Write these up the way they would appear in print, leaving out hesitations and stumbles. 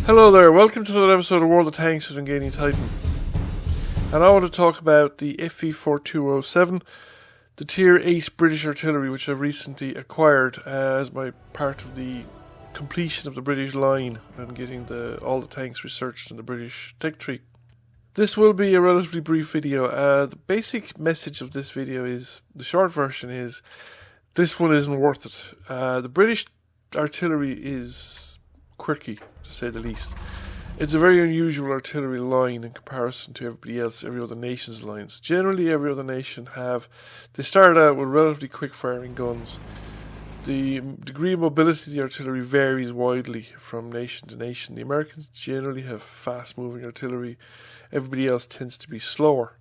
Hello there, welcome to another episode of World of Tanks with Gaining Titan. And I want to talk about the FV4207, the Tier 8 British artillery which I've recently acquired as my part of the completion of the British line and getting all the tanks researched in the British tech tree. This will be a relatively brief video. The basic message of this video is, the short version is, this one isn't worth it. The British artillery is quirky, to say the least. It's a very unusual artillery line in comparison to everybody else, every other nation's lines. Generally, every other nation they start out with relatively quick firing guns. The degree of mobility of the artillery varies widely from nation to nation. The Americans generally have fast moving artillery. Everybody else tends to be slower.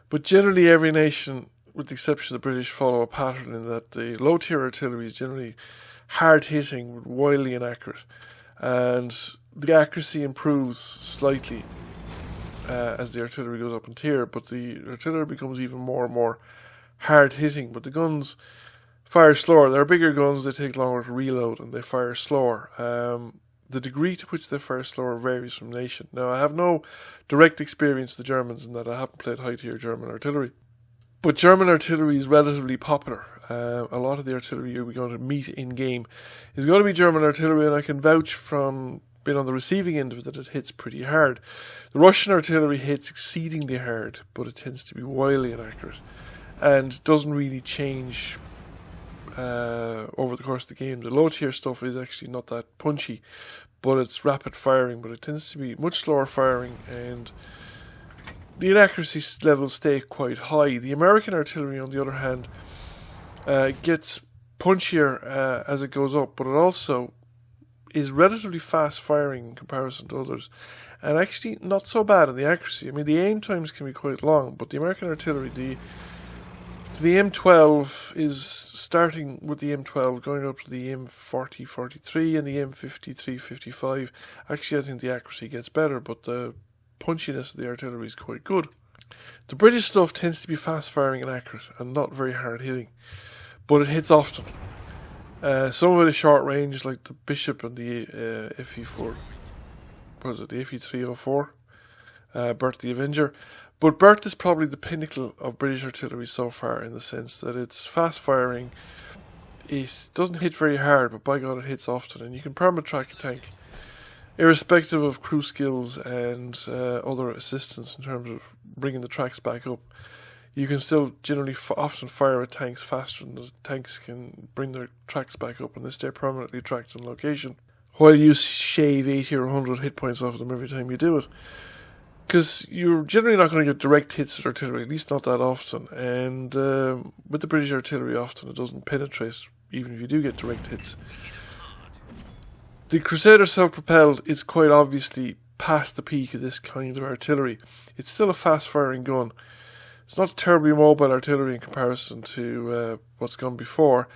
But generally every nation, with the exception of the British, follow a pattern in that the low tier artillery is generally hard hitting, wildly inaccurate. And the accuracy improves slightly as the artillery goes up in tier, but the artillery becomes even more and more hard hitting. But the guns fire slower. They're bigger guns, they take longer to reload, and they fire slower. The degree to which they fire slower varies from nation. Now, I have no direct experience with the Germans in that I haven't played high tier German artillery. But German artillery is relatively popular. A lot of the artillery you're going to meet in game is going to be German artillery, and I can vouch from being on the receiving end of it that it hits pretty hard. The Russian artillery hits exceedingly hard, but it tends to be wildly inaccurate and doesn't really change over the course of the game. The low tier stuff is actually not that punchy, but it's rapid firing, but it tends to be much slower firing, and the inaccuracy levels stay quite high. The American artillery, on the other hand, gets punchier as it goes up, but it also is relatively fast firing in comparison to others, and actually not so bad in the accuracy. I mean, the aim times can be quite long, but the American artillery, the M12 is starting with the M12, going up to the M40, 43 and the M53, 55. Actually, I think the accuracy gets better, but the punchiness of the artillery is quite good. The British stuff tends to be fast firing and accurate and not very hard hitting, but it hits often. Some of it is short range, like the Bishop and the FE4. What was it? The FE304. Bert the Avenger. But Bert is probably the pinnacle of British artillery so far, in the sense that it's fast firing. It doesn't hit very hard, but by God, it hits often, and you can perma-track a tank irrespective of crew skills and other assistance in terms of bringing the tracks back up. You can still generally often fire at tanks faster than the tanks can bring their tracks back up, and they stay permanently tracked in location, while you shave 80 or 100 hit points off them every time you do it. Because you're generally not going to get direct hits with artillery, at least not that often, and with the British artillery often it doesn't penetrate, even if you do get direct hits. The Crusader self-propelled is quite obviously past the peak of this kind of artillery. It's still a fast-firing gun. It's not terribly mobile artillery in comparison to what's gone before,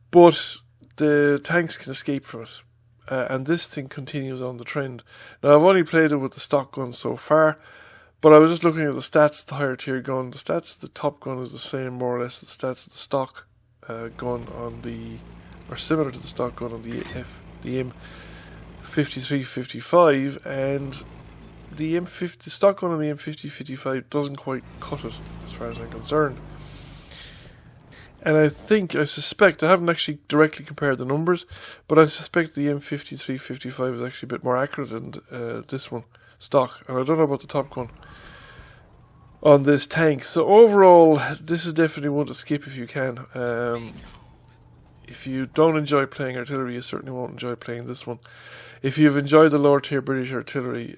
but the tanks can escape from it. And this thing continues on the trend. Now, I've only played it with the stock gun so far, but I was just looking at the stats of the higher tier gun. The stats of the top gun is the same, more or less, the stats of the stock gun are similar to the stock gun on the M53, 55, and the stock gun on the M50, 55 doesn't quite cut it, as far as I'm concerned. And I suspect, I haven't actually directly compared the numbers, but I suspect the M53, 55 is actually a bit more accurate than this one, stock. And I don't know about the top gun on this tank. So overall, this is definitely one to skip if you can. If you don't enjoy playing artillery, you certainly won't enjoy playing this one. If you've enjoyed the lower tier British artillery,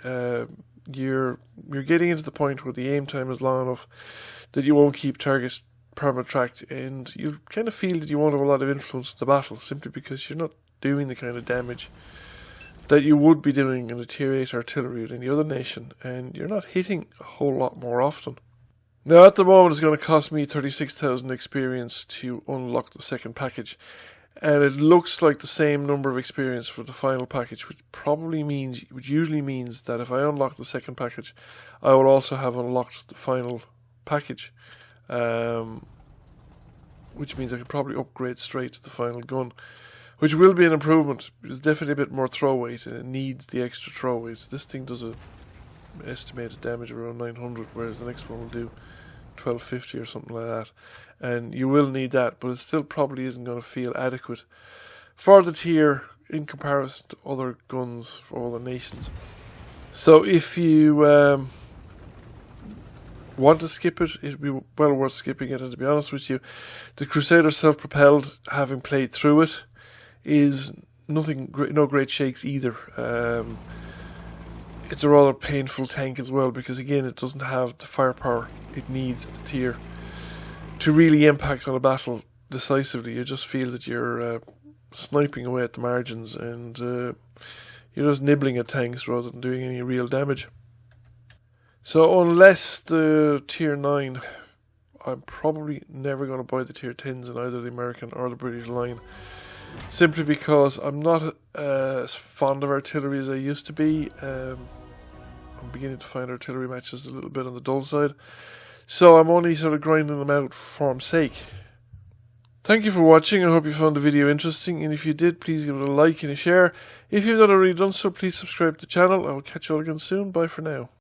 you're getting into the point where the aim time is long enough that you won't keep targets perma-tracked, and you kind of feel that you won't have a lot of influence in the battle, simply because you're not doing the kind of damage that you would be doing in a tier 8 artillery with any other nation, and you're not hitting a whole lot more often. Now, at the moment, it's going to cost me 36,000 experience to unlock the second package, and it looks like the same number of experience for the final package, which usually means that if I unlock the second package, I will also have unlocked the final package. Which means I could probably upgrade straight to the final gun. which will be an improvement. It's definitely a bit more throw weight, and it needs the extra throw weight. This thing does a estimated damage around 900, whereas the next one will do 1250 or something like that. And you will need that, but it still probably isn't going to feel adequate for the tier in comparison to other guns for other nations. So if you want to skip it, it'd be well worth skipping it. And to be honest with you, the Crusader Self-Propelled, having played through it, is no great shakes either. It's a rather painful tank as well, because again, it doesn't have the firepower it needs at the tier to really impact on a battle decisively. You just feel that you're sniping away at the margins, and you're just nibbling at tanks rather than doing any real damage. So unless the tier 9, I'm probably never going to buy the tier 10s in either the American or the British line, simply because I'm not as fond of artillery as I used to be. I'm beginning to find artillery matches a little bit on the dull side, so I'm only sort of grinding them out for form's sake. Thank you for watching. I hope you found the video interesting, and if you did, please give it a like and a share. If you've not already done so, please subscribe to the channel. I will catch you all again soon. Bye for now.